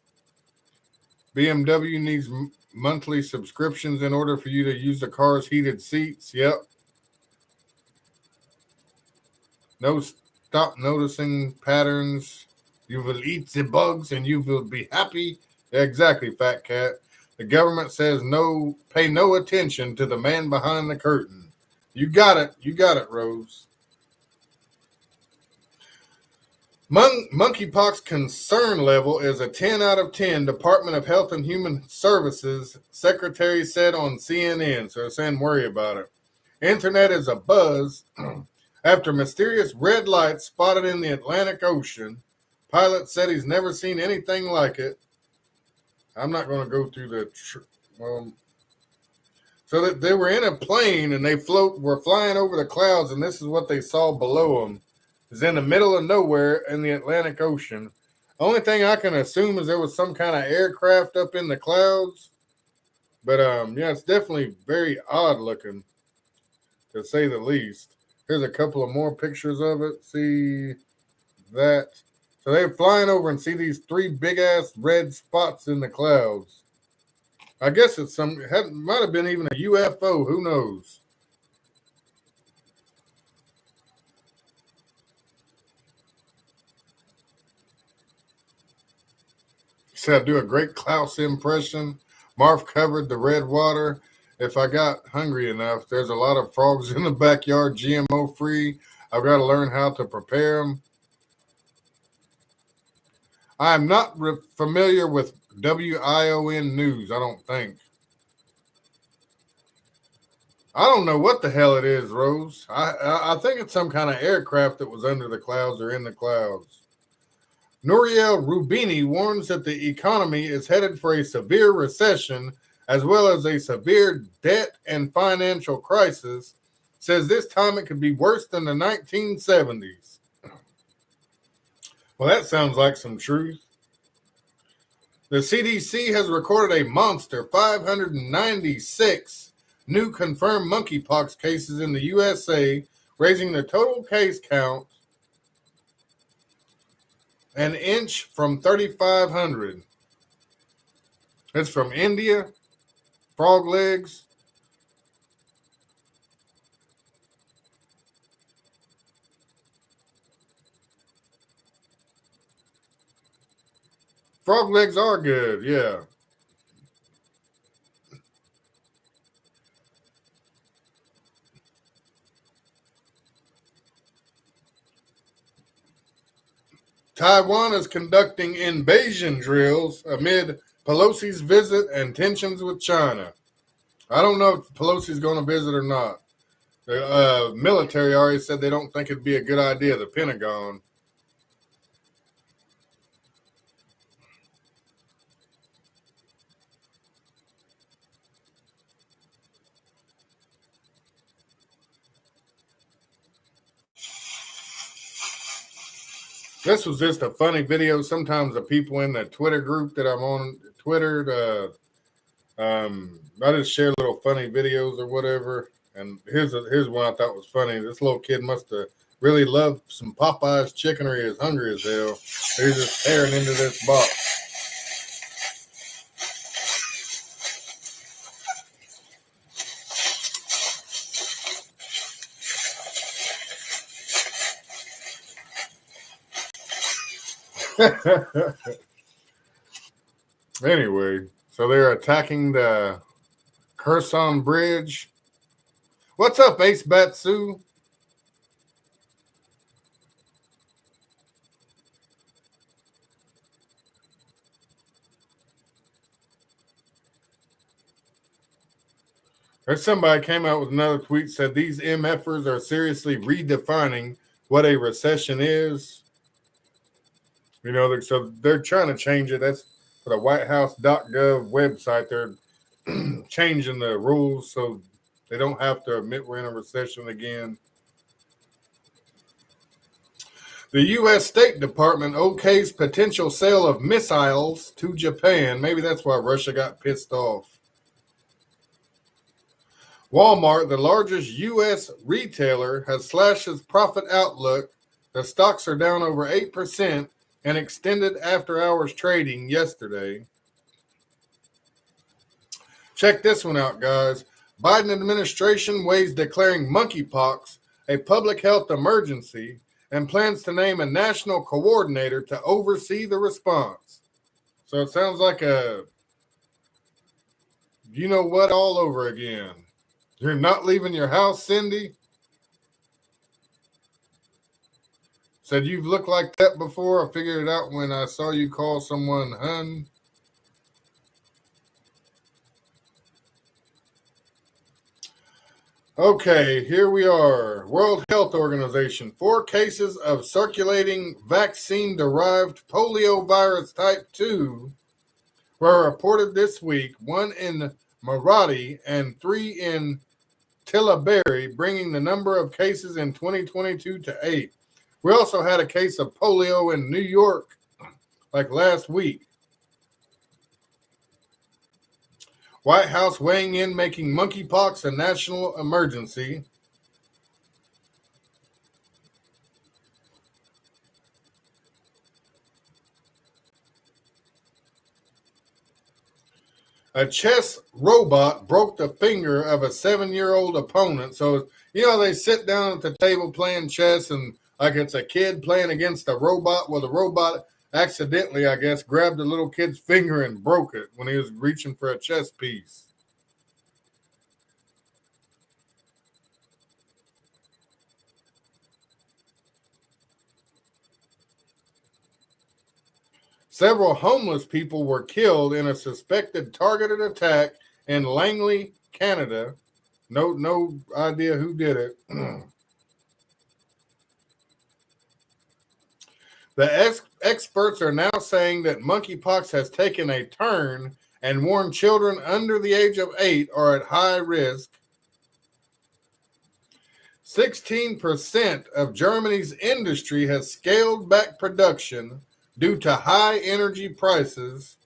[SPEAKER 1] BMW needs monthly subscriptions in order for you to use the car's heated seats. Yep. No, stop noticing patterns. You will eat the bugs and you will be happy. Exactly, Fat Cat. The government says no, pay no attention to the man behind the curtain. You got it. You got it, Rose. Monkeypox concern level is a 10 out of 10, Department of Health and Human Services secretary said on CNN. So they're saying worry about it. Internet is abuzz after mysterious red light spotted in the Atlantic Ocean. Pilot said he's never seen anything like it. I'm not going to go through the... So that they were in a plane and they were flying over the clouds, and this is what they saw below them. It's in the middle of nowhere in the Atlantic Ocean. Only thing I can assume is there was some kind of aircraft up in the clouds. But yeah, it's definitely very odd looking, to say the least. Here's a couple of more pictures of it. See that? So they're flying over and see these three big ass red spots in the clouds. I guess it's might have been even a UFO. Who knows? Said, do a great Klaus impression. Marv covered the red water. If I got hungry enough, there's a lot of frogs in the backyard, GMO free. I've got to learn how to prepare them. I am not familiar with WION News, I don't think. I don't know what the hell it is, Rose. I think it's some kind of aircraft that was under the clouds or in the clouds. Nouriel Roubini warns that the economy is headed for a severe recession as well as a severe debt and financial crisis. Says this time it could be worse than the 1970s. Well, that sounds like some truth. The CDC has recorded a monster 596 new confirmed monkeypox cases in the USA, raising the total case count an inch from 3,500. It's from India, frog legs. Frog legs are good, yeah. Taiwan is conducting invasion drills amid Pelosi's visit and tensions with China. I don't know if Pelosi's going to visit or not. The military already said they don't think it'd be a good idea, the Pentagon. This was just a funny video. Sometimes the people in the Twitter group that I'm on, Twitter, I just share little funny videos or whatever. And here's one I thought was funny. This little kid must have really loved some Popeye's chicken or he is hungry as hell. He's just tearing into this box. Anyway, so they're attacking the Kherson Bridge. What's up, Ace Batsu? There's somebody came out with another tweet, said these MFers are seriously redefining what a recession is. You know, so they're trying to change it. That's for the whitehouse.gov website. They're changing the rules so they don't have to admit we're in a recession again. The U.S. State Department okays potential sale of missiles to Japan. Maybe that's why Russia got pissed off. Walmart, the largest U.S. retailer, has slashed its profit outlook. The stocks are down over 8%. And extended after-hours trading yesterday. Check this one out, guys. Biden administration weighs declaring monkeypox a public health emergency and plans to name a national coordinator to oversee the response. So it sounds like a you know what all over again. You're not leaving your house, Cindy? Said you've looked like that before. I figured it out when I saw you call someone hun. Okay, here we are. World Health Organization. 4 cases of circulating vaccine-derived poliovirus type 2 were reported this week. One in Maradi, and 3 in Tillaberi, bringing the number of cases in 2022 to 8. We also had a case of polio in New York like last week. White House weighing in, making monkeypox a national emergency. A chess robot broke the finger of a 7-year-old opponent. So, they sit down at the table playing chess, and like it's a kid playing against a robot. Well, the robot accidentally, I guess, grabbed the little kid's finger and broke it when he was reaching for a chess piece. Several homeless people were killed in a suspected targeted attack in Langley, Canada. No idea who did it. The experts are now saying that monkeypox has taken a turn and warn children under the age of 8 are at high risk. 16% of Germany's industry has scaled back production due to high energy prices.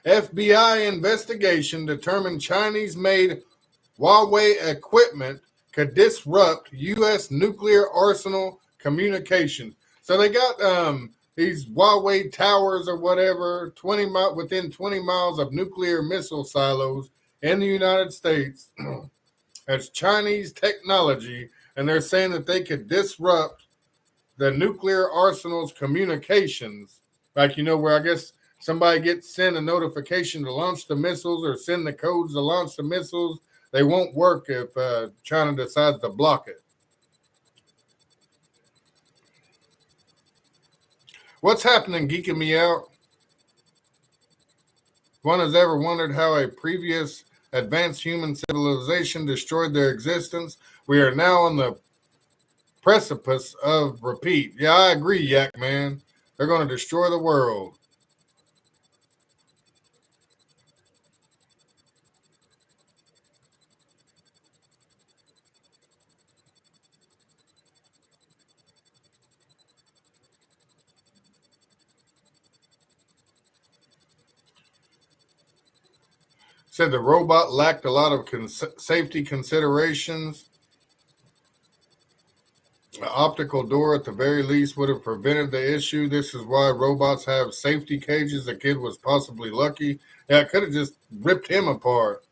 [SPEAKER 1] FBI investigation determined Chinese-made Huawei equipment could disrupt U.S. nuclear arsenal communications. So they got these Huawei towers or whatever, within 20 miles of nuclear missile silos in the United States. That's Chinese technology, and they're saying that they could disrupt the nuclear arsenal's communications. Like, where I guess somebody send a notification to launch the missiles or send the codes to launch the missiles. They won't work if China decides to block it. What's happening, geeking me out? One has ever wondered how a previous advanced human civilization destroyed their existence? We are now on the precipice of repeat. Yeah, I agree, Yak Man. They're going to destroy the world. Said the robot lacked a lot of safety considerations. An optical door at the very least would have prevented the issue. This is why robots have safety cages. The kid was possibly lucky. Yeah, it could have just ripped him apart.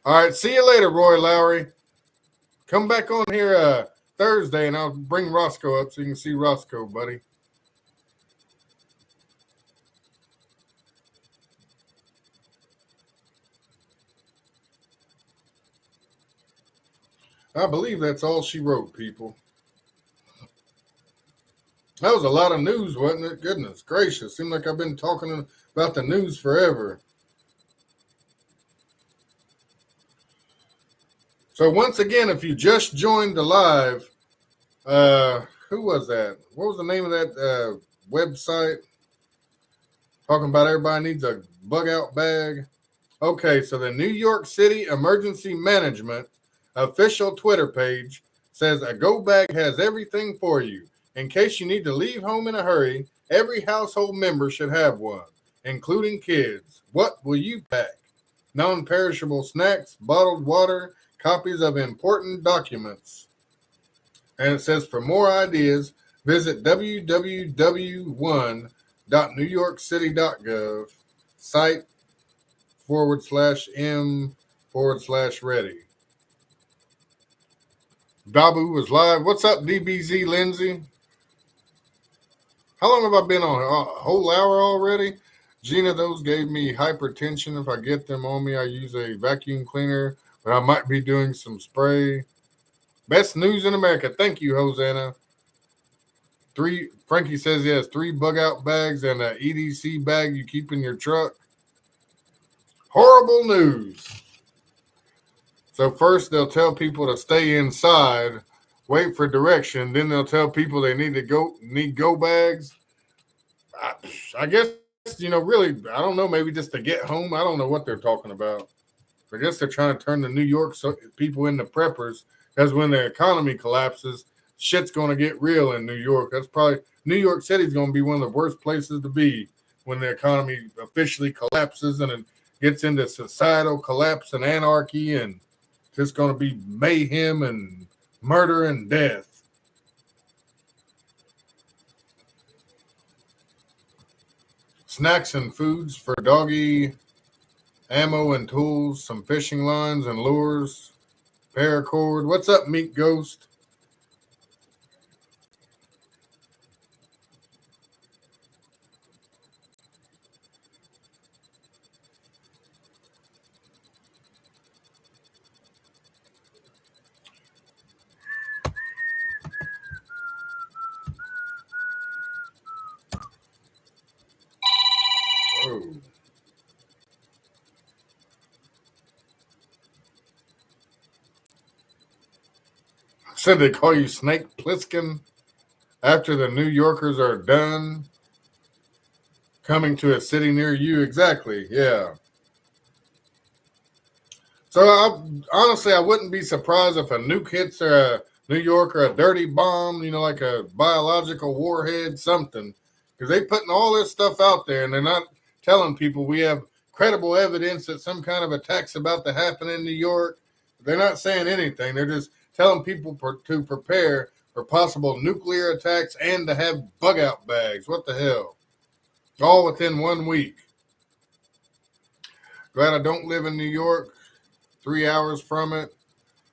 [SPEAKER 1] All right, see you later, Roy Lowry. Come back on here Thursday, and I'll bring Roscoe up so you can see Roscoe, buddy. I believe that's all she wrote, people. That was a lot of news, wasn't it? Goodness gracious. Seemed like I've been talking about the news forever. So once again, if you just joined the live, who was that? What was the name of that website? Talking about everybody needs a bug out bag. Okay, so the New York City Emergency Management official Twitter page says a go bag has everything for you. In case you need to leave home in a hurry, every household member should have one, including kids. What will you pack? Non-perishable snacks, bottled water, copies of important documents. And it says for more ideas, visit www.newyorkcity.gov, site /m/ready. Dabu was live. What's up, DBZ Lindsay? How long have I been on? A whole hour already? Gina, those gave me hypertension. If I get them on me, I use a vacuum cleaner, but I might be doing some spray. Best news in America. Thank you, Hosanna. Frankie says he has 3 bug out bags and an EDC bag you keep in your truck. Horrible news. So first they'll tell people to stay inside, wait for direction. Then they'll tell people they need go bags. I guess really, I don't know, maybe just to get home. I don't know what they're talking about. I guess they're trying to turn the New York people into preppers, because when the economy collapses, shit's going to get real in New York. That's probably New York City's going to be one of the worst places to be when the economy officially collapses and it gets into societal collapse and anarchy, and it's going to be mayhem and murder and death. Snacks and foods for doggy, ammo and tools, some fishing lines and lures, paracord. What's up, Meat Ghost? Oh. Said they call you Snake Plissken after the New Yorkers are done coming to a city near you. Exactly, yeah. So honestly, I wouldn't be surprised if a nuke hits New York, or a dirty bomb, like a biological warhead, something. Because they're putting all this stuff out there, and they're not telling people we have credible evidence that some kind of attack's about to happen in New York. They're not saying anything. They're just telling people to prepare for possible nuclear attacks and to have bug out bags. What the hell? All within 1 week. Glad I don't live in New York. 3 hours from it.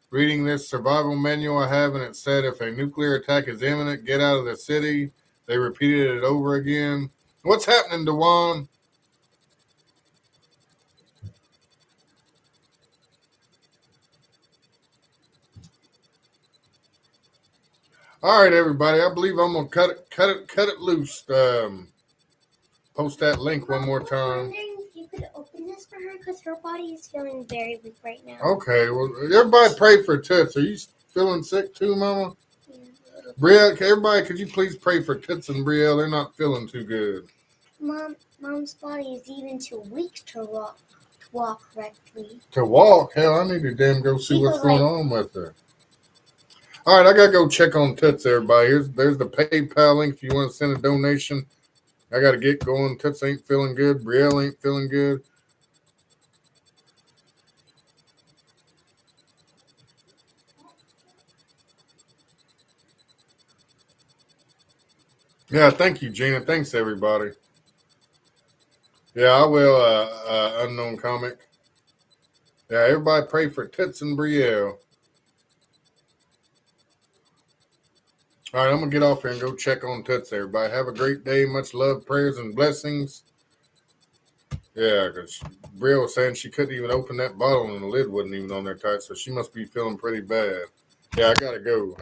[SPEAKER 1] Reading this survival manual I have, and it said if a nuclear attack is imminent, get out of the city. They repeated it over again. What's happening, Dewan? All right, everybody. I believe I'm gonna cut it loose. Post that link one more time.
[SPEAKER 5] I'm wondering if you could open this for her, because her body is feeling very weak right now.
[SPEAKER 1] Okay. Well, everybody pray for Toots. Are you feeling sick too, Mama?
[SPEAKER 5] Yeah.
[SPEAKER 1] Brielle, everybody, could you please pray for Toots and Brielle? They're not feeling too good.
[SPEAKER 5] Mom's body is even too weak to walk correctly.
[SPEAKER 1] To walk? Hell, I need to damn go see what's going on with her. All right, I gotta go check on Toots, everybody. There's the PayPal link if you want to send a donation. I gotta get going. Toots ain't feeling good. Brielle ain't feeling good. Yeah, thank you, Gina. Thanks, everybody. Yeah, I will, Unknown Comic. Yeah, everybody pray for Toots and Brielle. All right, I'm going to get off here and go check on Toots, everybody. Have a great day. Much love, prayers, and blessings. Yeah, because Brielle was saying she couldn't even open that bottle and the lid wasn't even on there tight, so she must be feeling pretty bad. Yeah, I got to go.